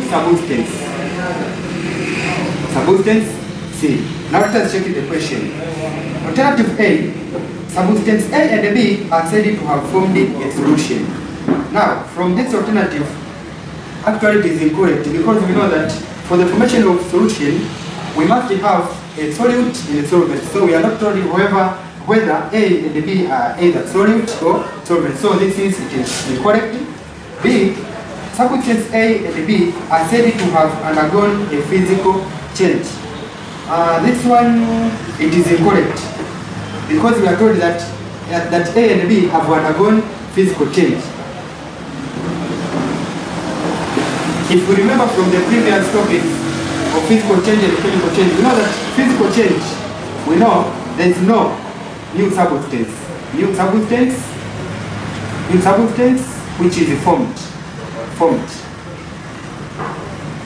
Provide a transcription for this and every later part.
substance. Substance C. Now let us check the question. Alternative A, substance A and B are said to have formed a solution. Now, from this alternative, actually it is incorrect because we know that for the formation of solution, we must have a solute and a solvent. So we are not told whether A and B are either solute or solvent. So this is incorrect. B, substance A and B are said to have undergone a physical change. This one, it is incorrect because we are told that A and B have undergone physical change. If we remember from the previous topics of physical change and chemical change, we know that physical change, we know there is no new substance. New substance which is formed.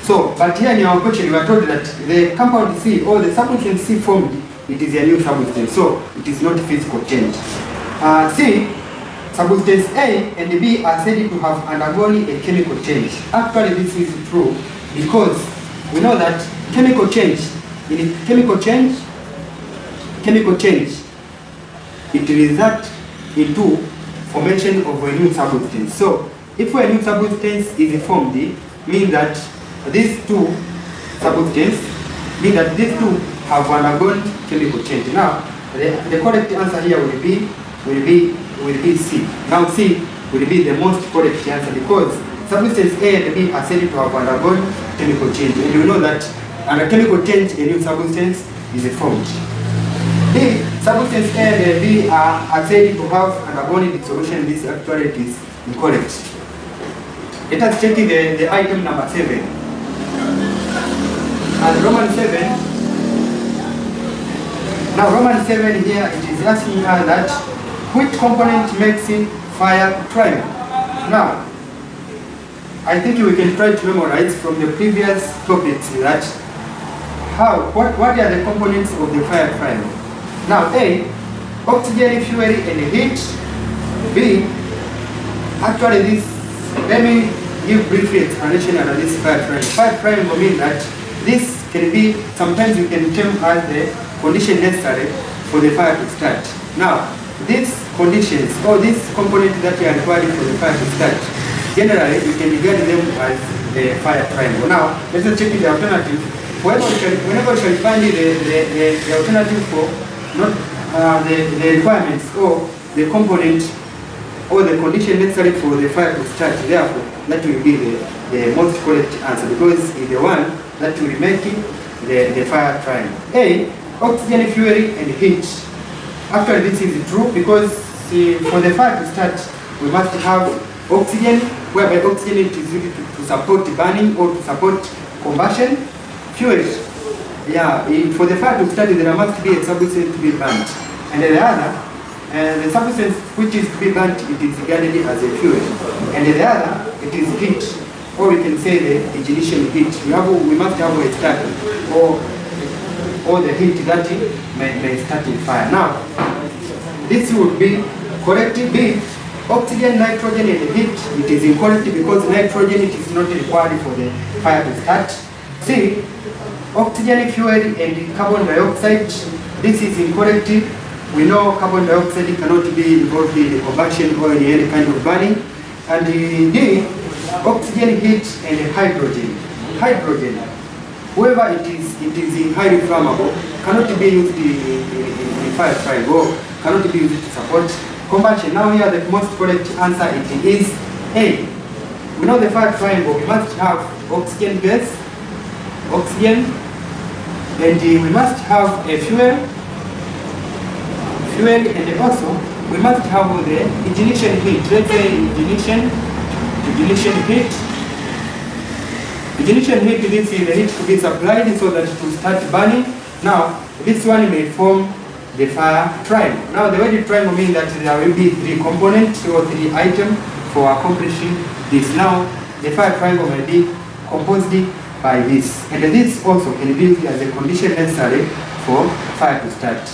So, but here in our question we are told that the compound C or the substance C formed, it is a new substance. So, it is not physical change. C, substance A and B are said to have undergone a chemical change. Actually, this is true because we know that chemical change, it results into formation of a new substance. So, if a new substance is formed, means that these two substances have undergone chemical change. Now, the correct answer here will be C. Now C will be the most correct answer because substance A and B are said to have undergone chemical change. And you know that under chemical change, a new substance is formed. D, substance A and B are said to have undergone dissolution. This actually is incorrect. Let us check the item number 7. And Roman 7. Now Roman 7 here, it is asking us that which component makes fire triangle? Now, I think we can try to memorize from the previous topics that what are the components of the fire triangle? Now, A, oxygen, fuel, and heat. B, actually this, let me give briefly explanation under this fire triangle. Fire triangle means that this can be, sometimes you can term as the condition necessary for the fire to start. Now, these conditions or these components that are required for the fire to start, generally we can regard them as the fire triangle. Now, let's check the alternative. Whenever we shall find the alternative for not the requirements or the component or the condition necessary for the fire to start, therefore, that will be the most correct answer because it's the one that will make the fire triangle. A, oxygen, fuel, and heat. Actually, this is true because for the fire to start, we must have oxygen, whereby oxygen is used to support burning or to support combustion. Fuel, yeah, for the fire to start, there must be a substance to be burnt. And the other, the substance which is to be burnt, it is regarded as a fuel. And the other, it is heat, or we can say the ignition heat. We must have a start, or the heat that may start in fire. Now, this would be correct. B, oxygen, nitrogen, and heat. It is incorrect because nitrogen it is not required for the fire to start. C, oxygen, fuel, and carbon dioxide. This is incorrect. We know carbon dioxide cannot be involved in the combustion or in any kind of burning. And D, oxygen, heat, and hydrogen. Hydrogen, whoever it is highly flammable, cannot be used in fire triangle, cannot be used to support combustion. Now here the most correct answer it is A. We know the fire triangle, we must have oxygen gas, oxygen, and we must have a fuel, and also we must have the ignition heat. Let's say ignition heat. Ignition heat, this is the heat to be supplied so that to start burning. Now, this one may form the fire triangle. Now, the way the triangle means that there will be 3 components or 3 items for accomplishing this. Now, the fire triangle may be composed by this. And this also can be used as a condition necessary for fire to start.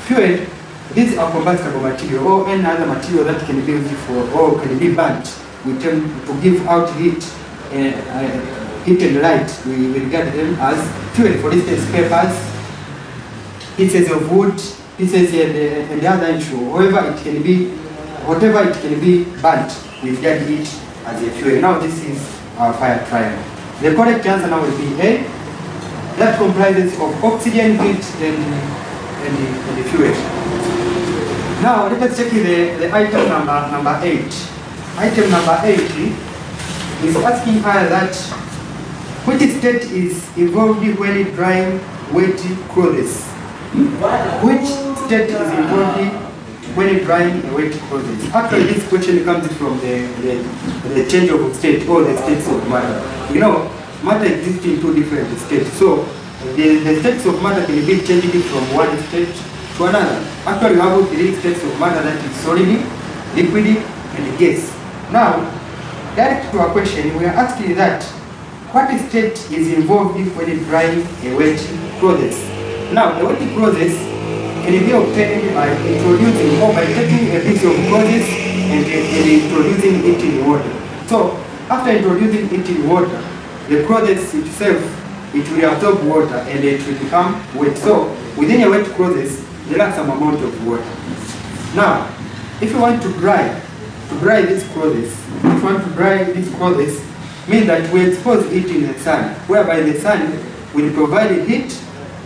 Fuel, these are combustible material or any other material that can be used for or can be burnt. We tend to give out heat heat and light, we regard them as fuel. For instance, papers, pieces of wood, pieces and the other issue, whatever it can be burnt, we regard it as a fuel. Now this is our fire triangle. The correct answer now will be A. That comprises of oxygen, heat, and the fuel. Now let us check the item number 8. Item number 8 is asking us that which state is involved when drying wet clothes? Which state is involved when drying wet clothes? Actually, this question comes from the change of state or the states of matter. You know, matter exists in two different states. So the states of matter can be changed from one state to another. Actually, we have three states of matter, that is solid, liquid, and gas. Now, direct to our question, we are asking that what state is involved when drying a wet clothes? Now, the wet clothes can be obtained by introducing or by taking a piece of clothes and introducing it in water. So, after introducing it in water, the clothes itself, it will absorb water and it will become wet. So, within a wet clothes, there are some amount of water. Now, if you want to dry these clothes, means that we expose it in the sun, whereby the sun will provide heat,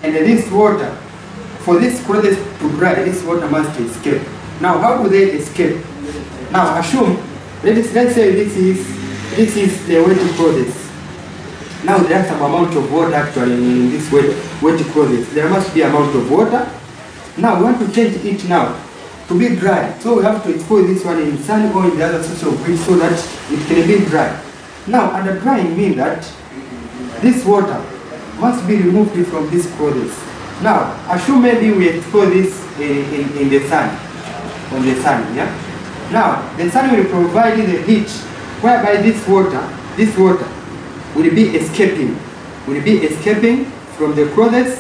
and this water, for this clothes to dry, this water must escape. Now, how do they escape? Now, assume, let's say this is the wet clothes. Now, there are some amount of water actually in this wet clothes. There must be amount of water. Now, we want to change it now to be dry. So we have to expose this one in sun or in the other source of heat so that it can be dry. Now, under drying means that this water must be removed from this clothes. Now, assume maybe we expose this in the sun, on the sun, yeah? Now, the sun will provide the heat, whereby this water will be escaping from the clothes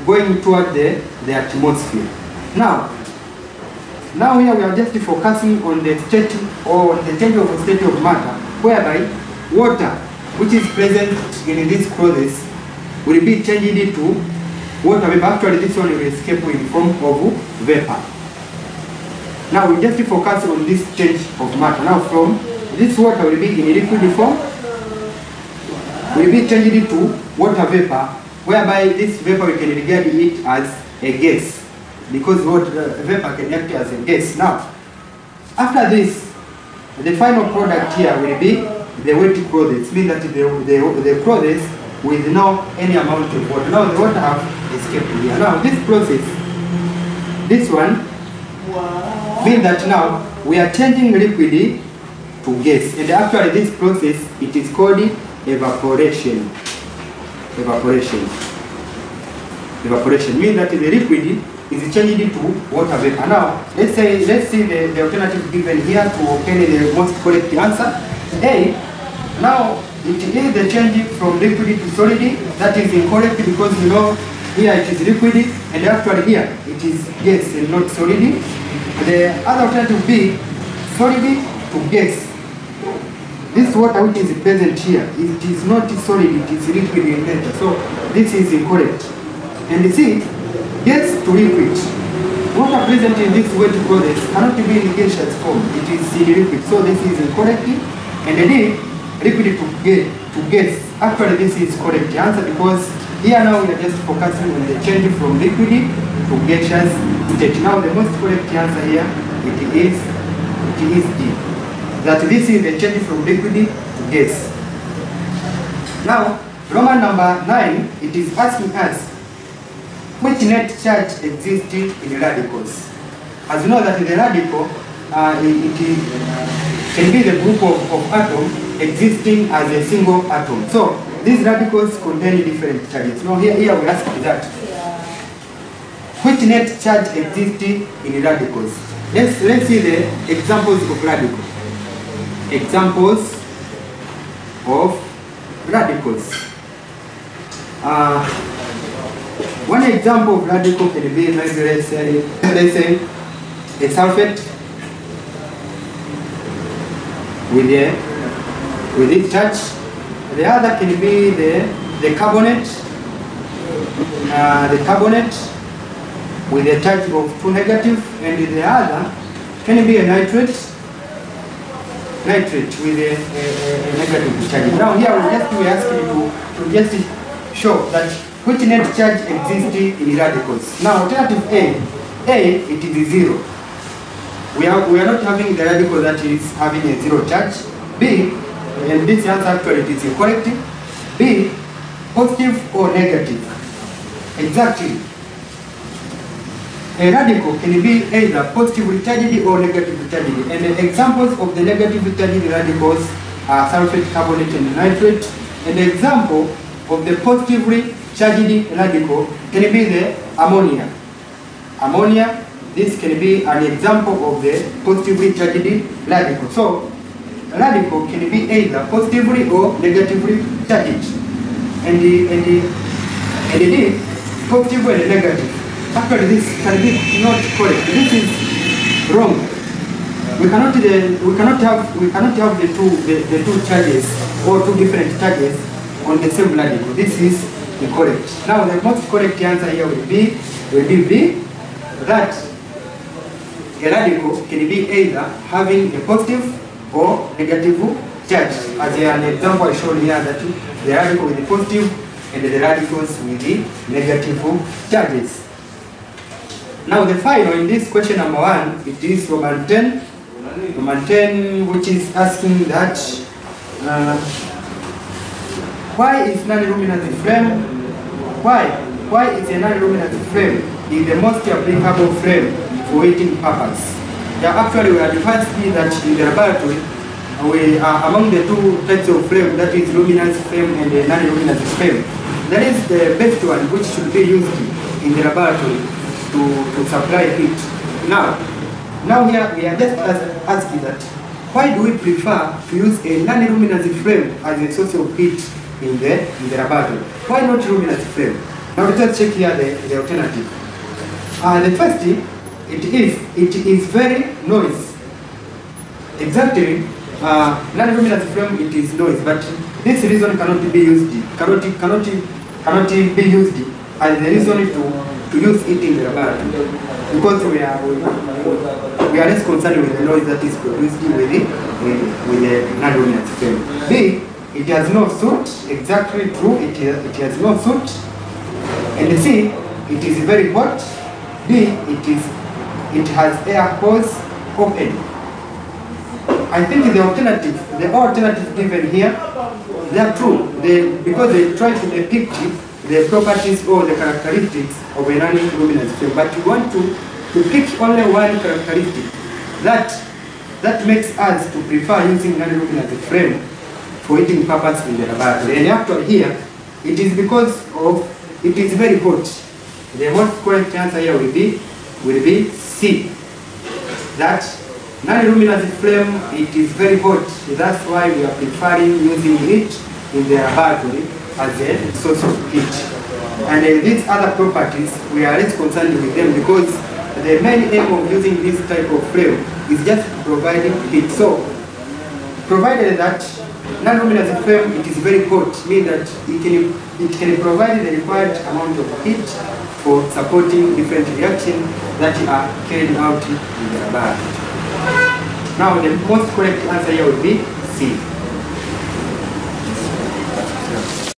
going toward the atmosphere. Now here we are just focusing on the state or the change of state of matter, whereby water which is present in these clothes will be changed into water vapor. Actually, this one will escape in form of vapor. Now we just focus on this change of matter. Now from this water will be in liquid form, will be changed into water vapor, whereby this vapor we can regard it as a gas, because vapor can act as a gas. Now, after this, the final product here will be the wet clothes, means that the clothes with no any amount of water. Now the water have escaped here. Now this process, this one, means that now we are changing liquid to gas, and actually this process, it is called evaporation. Evaporation means that the liquid is changed into water vapor. Now, let's see the alternative given here to obtain the most correct answer. A. Now, it is the change from liquid to solid. That is incorrect because you know here it is liquid and actually here it is gas and not solid. The other alternative B, solid to gas. This water which is present here, it is not solid, it is liquid in nature. So this is incorrect. And C, gas to liquid. Water present in this wet clothes cannot be in gaseous form, it is in liquid. So this is incorrect. And D, liquid to gas. Actually this is correct answer because here now we are just focusing on the change from liquid to gaseous state. Now the most correct answer here, it is D. That this is the change from liquid to gas. Now, Roman number 9, it is asking us which net charge exists in radicals. As you know that the radical, it can be the group of atoms existing as a single atom. So, these radicals contain different charges. Now here we ask that which net charge exists in radicals. Let's see the examples of radicals. Examples of radicals. One example of radical can be maybe let's say a sulfate with its charge. The other can be the carbonate with a charge of 2 negative, and the other can be a nitrate with a negative charge. Now here we ask you to just show that which net charge exists in radicals. Now alternative A, it is 0. We are not having the radical that is having a 0 charge. B, and this answer actually it is incorrect. B, positive or negative. Exactly. A radical can be either positively charged or negatively charged. And the examples of the negatively charged radicals are sulfate, carbonate, and nitrate. And the example of the positively charged radical can be the ammonia. Ammonia, this can be an example of the positively charged radical. So, a radical can be either positively or negatively charged. And the positive and negative. Actually, this can be not correct. This is wrong. We cannot have the two charges or two different charges on the same radical. This is incorrect. Now the most correct answer here will be B, that a radical can be either having a positive or negative charge. As an example I showed here, that the radical with the positive and the radicals with the negative charges. Now the final in this question number 1, it is Roman 10. Roman 10, which is asking that why is non-luminous flame? Why is a non-luminous flame is the most applicable flame for heating purpose? Yeah, actually we are advised that in the laboratory we are among the two types of flame, that is luminous flame and the non-luminous flame. That is the best one which should be used in the laboratory to supply heat. Now here we are just asking that why do we prefer to use a non-luminous flame as a source of heat in the laboratory? Why not luminous flame? Now let's check here the alternative. The first thing, it is very noise. Exactly, non-luminous flame, it is noise, but this reason cannot be used. Cannot be used as the reason to use it in the laboratory, because we are less concerned with the noise that is produced with the non-luminous flame. B, it has no soot. Exactly true, it has no soot. And C, it is very hot. D, it has air holes open. I think the alternative given here, they are true. Because they try to depict the properties or the characteristics of a non-luminous flame. But we want to pick only one characteristic that makes us to prefer using non-luminous flame for heating purpose in the laboratory. And actually here, it is because of it is very hot. The most correct answer here will be C. That non-luminous flame, it is very hot. That's why we are preferring using it in the laboratory as a source of heat. And these other properties, we are less concerned with them because the main aim of using this type of flame is just providing heat. So, provided that non-luminous flame, it is very hot, means that it can provide the required amount of heat for supporting different reactions that are carried out in the laboratory. Now, the most correct answer here would be C.